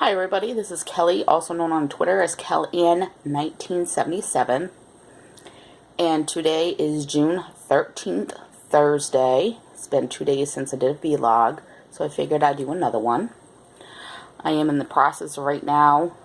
Hi everybody, this is Kelly, also known on Twitter as Kellyann1977, and today is June 13th, Thursday. It's been 2 days since I did a vlog, so I figured I'd do another one. I am in the process right now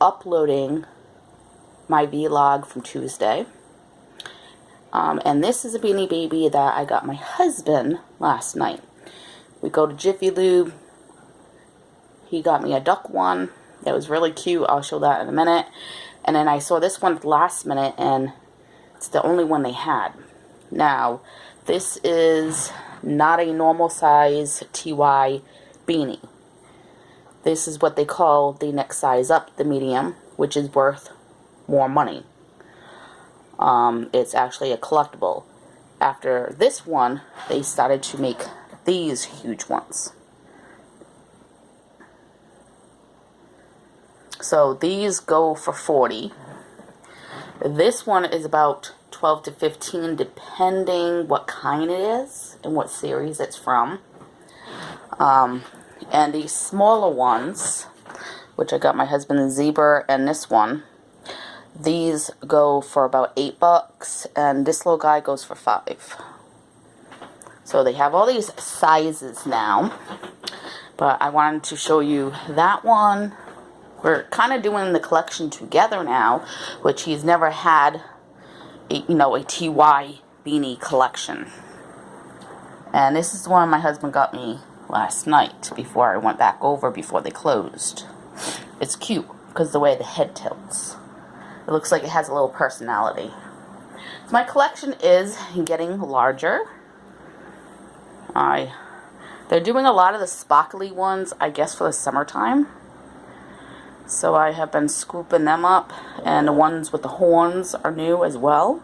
uploading my vlog from Tuesday, and this is a Beanie Baby that I got my husband last night. We go to Jiffy Lube. He got me a duck one that was really cute. I'll show that in a minute. And then I saw this one at the last minute, and it's the only one they had. Now, this is not a normal size TY beanie. This is what they call the next size up, the medium, which is worth more money. It's actually a collectible. After this one, they started to make these huge ones. So these go for $40. This one is about $12 to $15 depending what kind it is and what series it's from. And these smaller ones, which I got my husband the zebra and this one, these go for about $8, and this little guy goes for $5. So they have all these sizes now, but I wanted to show you that one. We're kind of doing the collection together now, which he's never had, a TY beanie collection. And this is the one my husband got me last night before I went back over before they closed. It's cute because the way the head tilts. It looks like it has a little personality. So my collection is getting larger. They're doing a lot of the sparkly ones, I guess, for the summertime. So I have been scooping them up, and the ones with the horns are new as well.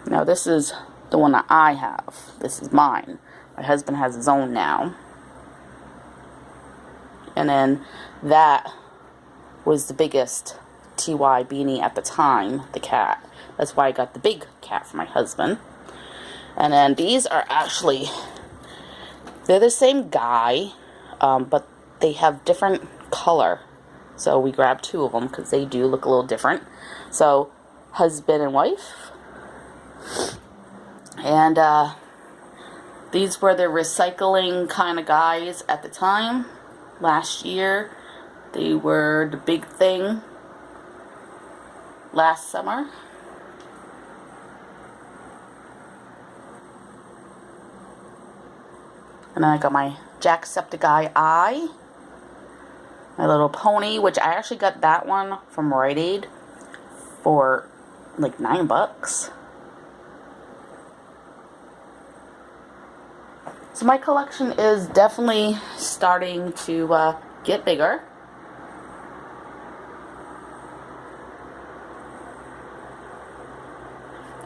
Now this is the one that I have. This is mine. My husband has his own now. And then that was the biggest TY beanie at the time, the cat. That's why I got the big cat for my husband. And then these are actually... they're the same guy, but they have different color. So we grabbed two of them because they do look a little different. So husband and wife. And these were the recycling kind of guys at the time. Last year, they were the big thing last summer. And then I got my Jacksepticeye eye. My little pony, which I actually got that one from Rite Aid for like $9. So my collection is definitely starting to get bigger.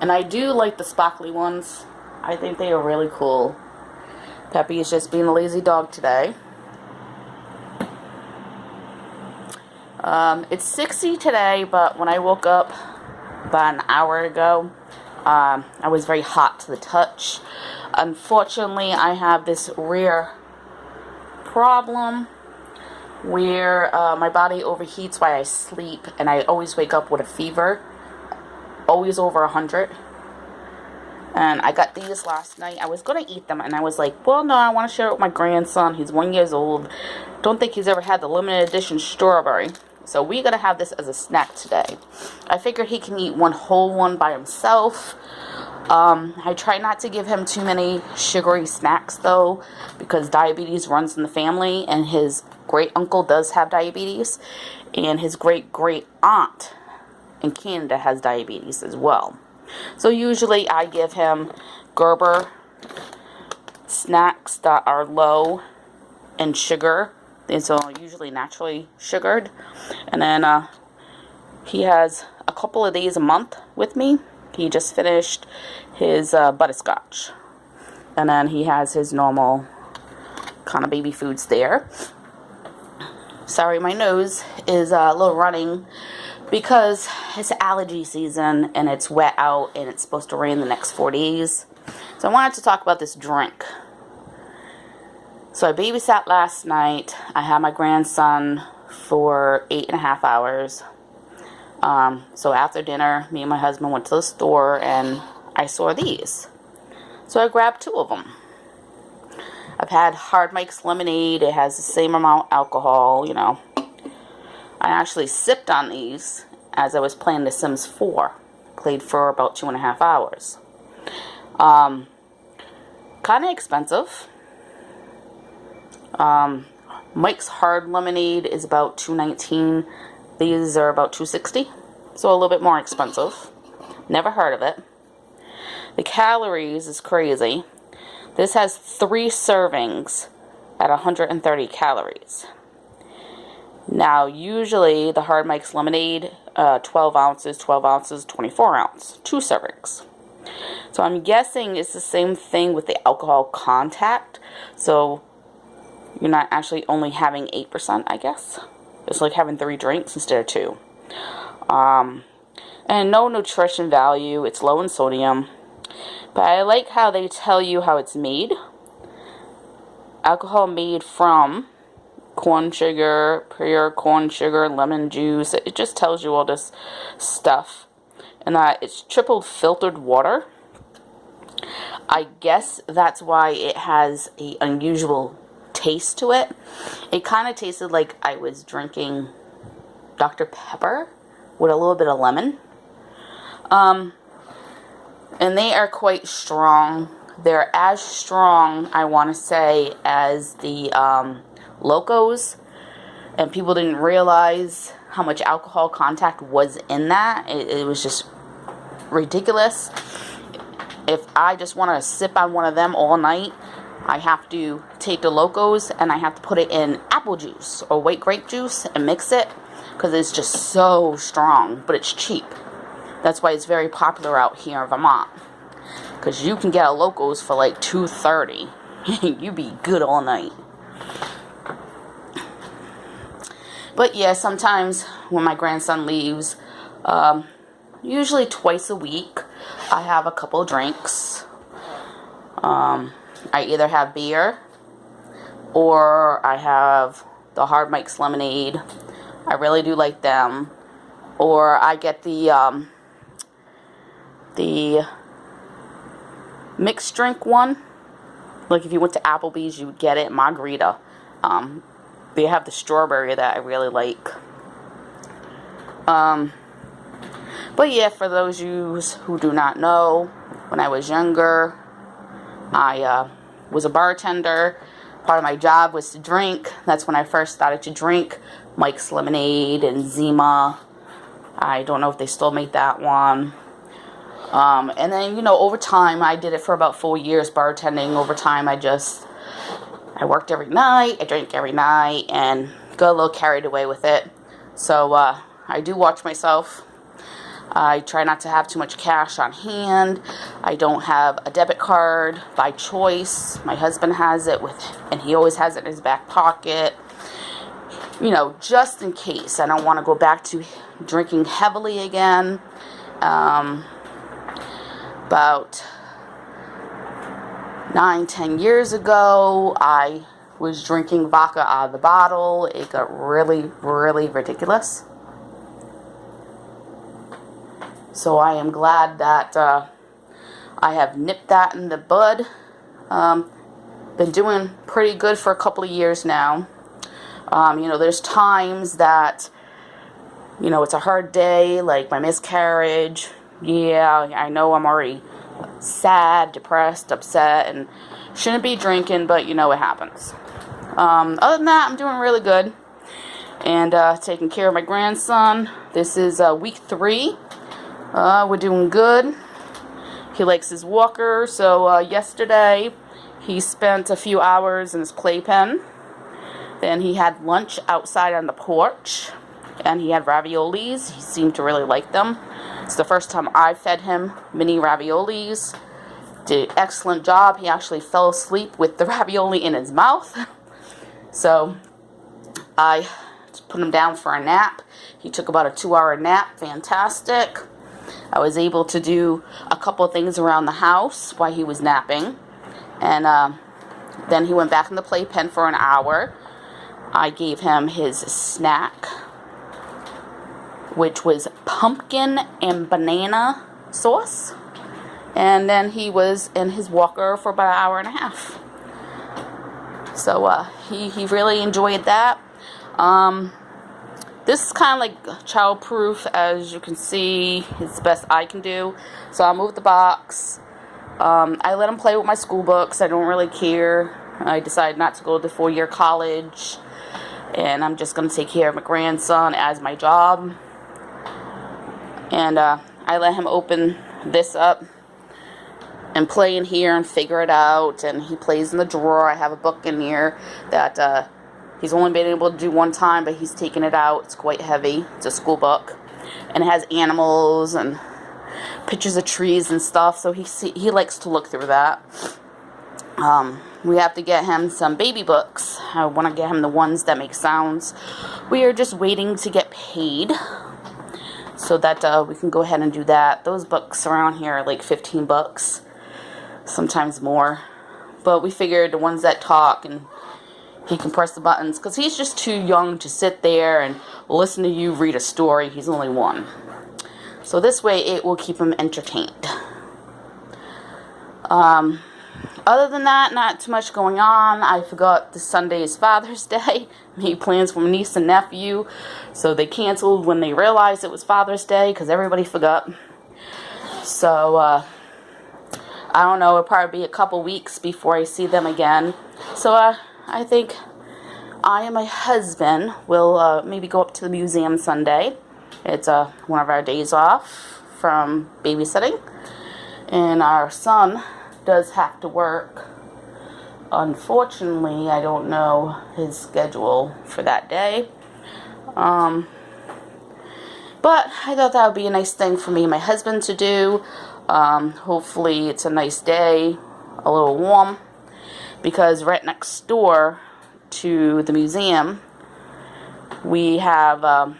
And I do like the sparkly ones. I think they are really cool. Peppy is just being a lazy dog today. It's 60 today, but when I woke up about an hour ago, I was very hot to the touch. Unfortunately, I have this rare problem where my body overheats while I sleep, and I always wake up with a fever, always over 100. And I got these last night. I was going to eat them, and I was like, well, no, I want to share it with my grandson. He's 1 year old. Don't think he's ever had the limited edition strawberry. So we're going to have this as a snack today. I figure he can eat one whole one by himself. I try not to give him too many sugary snacks, though, because diabetes runs in the family, and his great-uncle does have diabetes, and his great-great-aunt in Canada has diabetes as well. So usually I give him Gerber snacks that are low in sugar. These are usually naturally sugared. And then he has a couple of days a month with me. He just finished his butterscotch. And then he has his normal kind of baby foods there. Sorry, my nose is a little running because it's allergy season and it's wet out and it's supposed to rain the next 4 days. So I wanted to talk about this drink. So I babysat last night. I had my grandson for 8.5 hours. So after dinner, me and my husband went to the store and I saw these. So I grabbed 2 of them. I've had Hard Mike's lemonade. It has the same amount of alcohol, you know. I actually sipped on these as I was playing The Sims 4. Played for about 2.5 hours. Kind of expensive. Mike's Hard Lemonade is about $2.19. These are about $2.60. So a little bit more expensive. Never heard of it. The calories is crazy. This has 3 servings at 130 calories. Now, usually the Hard Mike's Lemonade, 12 ounces, 24 ounce, 2 servings. So I'm guessing it's the same thing with the alcohol content. So you're not actually only having 8%, I guess. It's like having 3 drinks instead of 2. And no nutrition value. It's low in sodium. But I like how they tell you how it's made. Alcohol made from corn sugar, pure corn sugar, lemon juice. It just tells you all this stuff. And that it's triple filtered water. I guess that's why it has an unusual taste to it. It kind of tasted like I was drinking Dr. Pepper with a little bit of lemon. And they are quite strong. They're as strong, I want to say, as the Locos. And people didn't realize how much alcohol content was in that. It was just ridiculous. If I just want to sip on one of them all night, I have to take the Locos and I have to put it in apple juice or white grape juice and mix it, because it's just so strong, but it's cheap. That's why it's very popular out here in Vermont, because you can get a Locos for like $2.30. You be good all night. But yeah, sometimes when my grandson leaves, usually twice a week, I have a couple drinks. I either have beer or I have the Hard Mike's Lemonade. I really do like them. Or I get the mixed drink one. Like if you went to Applebee's, you would get it, margarita. They have the strawberry that I really like. But yeah, for those of you who do not know, when I was younger, I was a bartender. Part of my job was to drink. That's when I first started to drink Mike's Lemonade and Zima. I don't know if they still make that one. And then, you know, over time, I did it for about 4 years, bartending. Over time, I worked every night, I drank every night, and got a little carried away with it. So, I do watch myself. I try not to have too much cash on hand. I don't have a debit card by choice. My husband has it and he always has it in his back pocket. You know, just in case. I don't want to go back to drinking heavily again. About 9-10 years ago, I was drinking vodka out of the bottle. It got really, really ridiculous. So I am glad that I have nipped that in the bud. Been doing pretty good for a couple of years now. You know, there's times that, you know, it's a hard day, like my miscarriage. Yeah, I know I'm already sad, depressed, upset, and shouldn't be drinking, but, you know, it happens. Other than that, I'm doing really good. And taking care of my grandson. This is week 3. We're doing good. He likes his walker, so yesterday he spent a few hours in his playpen. Then he had lunch outside on the porch, and he had raviolis. He seemed to really like them. It's the first time I fed him mini raviolis. Did an excellent job. He actually fell asleep with the ravioli in his mouth. So I put him down for a nap. He took about a 2-hour nap. Fantastic. I was able to do a couple of things around the house while he was napping. And Then he went back in the playpen for an hour. I gave him his snack, which was pumpkin and banana sauce. And then he was in his walker for about an hour and a half. So he really enjoyed that. This is kind of like child-proof, as you can see. It's the best I can do. So I moved the box. I let him play with my school books. I don't really care. I decided not to go to 4-year college. And I'm just going to take care of my grandson as my job. And I let him open this up and play in here and figure it out. And he plays in the drawer. I have a book in here that he's only been able to do one time, but he's taken it out. It's quite heavy. It's a school book. And it has animals and pictures of trees and stuff. So he likes to look through that. We have to get him some baby books. I want to get him the ones that make sounds. We are just waiting to get paid so that we can go ahead and do that. Those books around here are like 15 bucks, sometimes more. But we figured the ones that talk and he can press the buttons, because he's just too young to sit there and listen to you read a story. He's only 1. So this way it will keep him entertained. Other than that, not too much going on. I forgot this Sunday is Father's Day. Made plans for my niece and nephew, so they canceled when they realized it was Father's Day because everybody forgot. So I don't know, it'll probably be a couple weeks before I see them again. So I think I and my husband will maybe go up to the museum Sunday. It's one of our days off from babysitting, and our son does have to work. Unfortunately, I don't know his schedule for that day. But I thought that would be a nice thing for me and my husband to do. Hopefully it's a nice day, a little warm, because right next door to the museum we have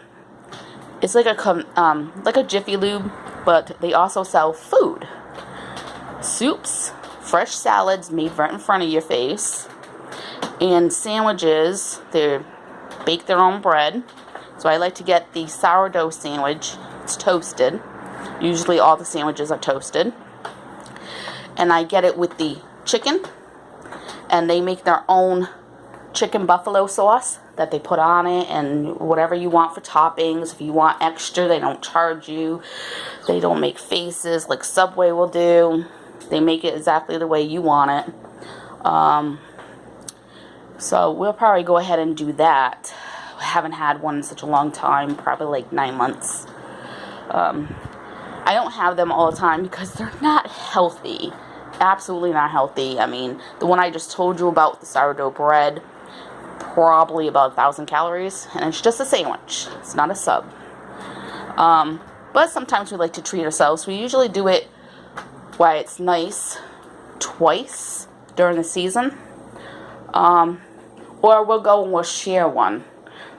it's like a Jiffy Lube, but they also sell food. Soups, fresh salads made right in front of your face, and sandwiches. They bake their own bread. So I like to get the sourdough sandwich. It's toasted. Usually all the sandwiches are toasted. And I get it with the chicken, and they make their own chicken buffalo sauce that they put on it, and whatever you want for toppings. If you want extra, they don't charge you. They don't make faces like Subway will do. They make it exactly the way you want it. So we'll probably go ahead and do that. I haven't had one in such a long time, probably like 9 months. I don't have them all the time because they're not healthy. Absolutely not healthy. I mean, the one I just told you about, the sourdough bread, probably about 1,000 calories, and it's just a sandwich. It's not a sub. But sometimes we like to treat ourselves. We usually do it while it's nice twice during the season. Or we'll go and we'll share one,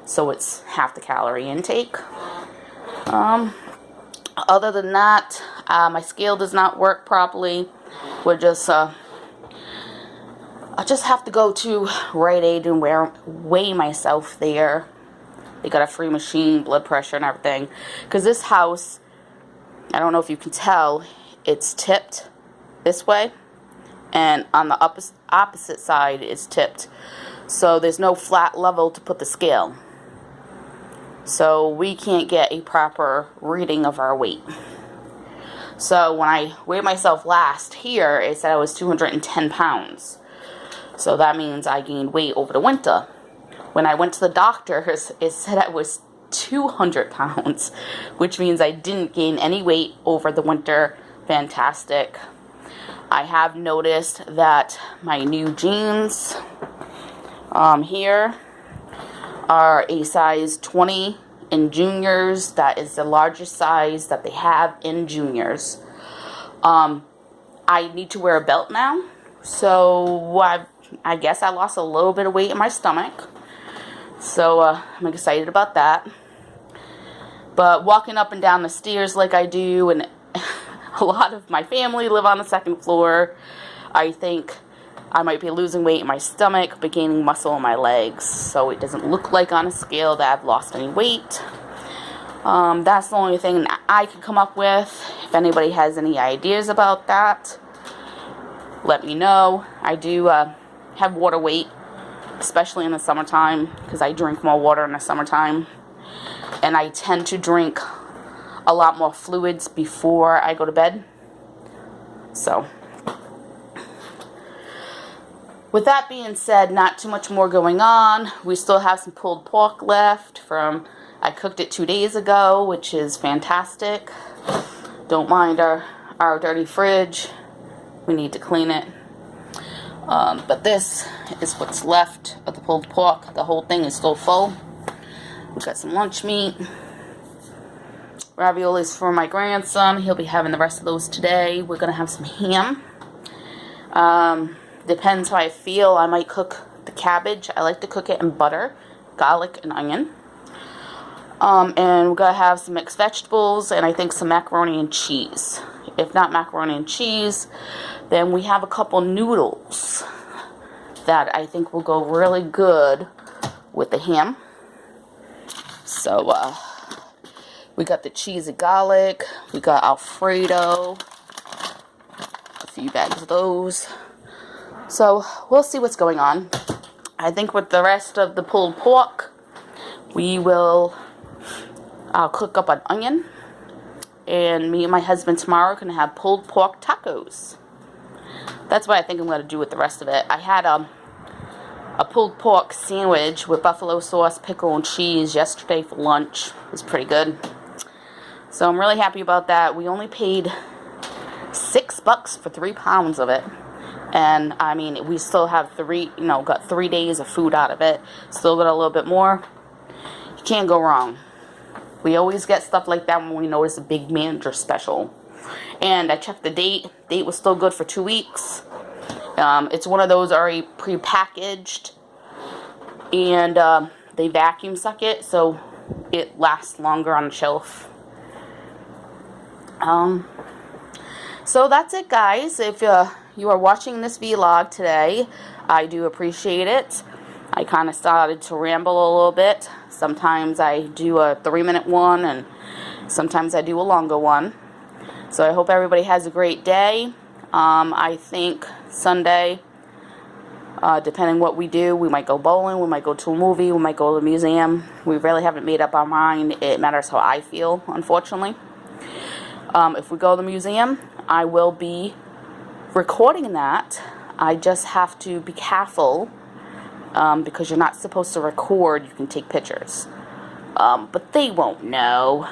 so it's half the calorie intake. Other than that, my scale does not work properly. We're just I just have to go to Rite Aid and weigh myself there. They got a free machine, blood pressure and everything. Because this house, I don't know if you can tell, it's tipped this way, and on the opposite side it's tipped. So there's no flat level to put the scale. So we can't get a proper reading of our weight. So when I weighed myself last here, it said I was 210 pounds. So that means I gained weight over the winter. When I went to the doctors, it said I was 200 pounds, which means I didn't gain any weight over the winter. Fantastic. I have noticed that my new jeans here are a size 20 in juniors. That is the largest size that they have in juniors. I need to wear a belt now, so I guess I lost a little bit of weight in my stomach. So I'm excited about that. But walking up and down the stairs like I do, and a lot of my family live on the second floor, I think I might be losing weight in my stomach, but gaining muscle in my legs. So it doesn't look like on a scale that I've lost any weight. That's the only thing that I can come up with. If anybody has any ideas about that, let me know. I do have water weight, especially in the summertime, because I drink more water in the summertime. And I tend to drink a lot more fluids before I go to bed. So, with that being said, not too much more going on. We still have some pulled pork left from, I cooked it 2 days ago, which is fantastic. Don't mind our dirty fridge. We need to clean it. But this is what's left of the pulled pork. The whole thing is still full. We've got some lunch meat. Raviolis for my grandson. He'll be having the rest of those today. We're going to have some ham. Depends how I feel. I might cook the cabbage. I like to cook it in butter, garlic, and onion. And we're going to have some mixed vegetables and I think some macaroni and cheese. If not macaroni and cheese, then we have a couple noodles that I think will go really good with the ham. So, we got the cheese and garlic. We got Alfredo. A few bags of those. So, we'll see what's going on. I think with the rest of the pulled pork, I'll cook up an onion. And me and my husband tomorrow are going to have pulled pork tacos. That's what I think I'm going to do with the rest of it. I had a pulled pork sandwich with buffalo sauce, pickle, and cheese yesterday for lunch. It was pretty good. So I'm really happy about that. We only paid $6 for 3 pounds of it. And I mean, we still have got 3 days of food out of it. Still got a little bit more. You can't go wrong. We always get stuff like that when we notice a big manager special. And I checked the date. Date was still good for 2 weeks. It's one of those already pre-packaged. And they vacuum suck it, so it lasts longer on the shelf. So that's it, guys. If you are watching this vlog today, I do appreciate it. I kind of started to ramble a little bit. Sometimes I do a 3-minute one, and sometimes I do a longer one. So I hope everybody has a great day. I think Sunday, depending what we do, we might go bowling, we might go to a movie, we might go to the museum. We really haven't made up our mind. It matters how I feel, unfortunately. If we go to the museum, I will be recording that. I just have to be careful. Because you're not supposed to record, you can take pictures. But they won't know,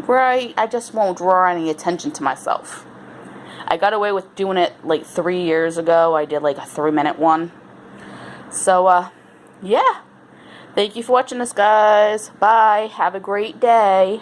right? I just won't draw any attention to myself. I got away with doing it like 3 years ago. I did like a 3-minute one. So, yeah. Thank you for watching this, guys. Bye. Have a great day.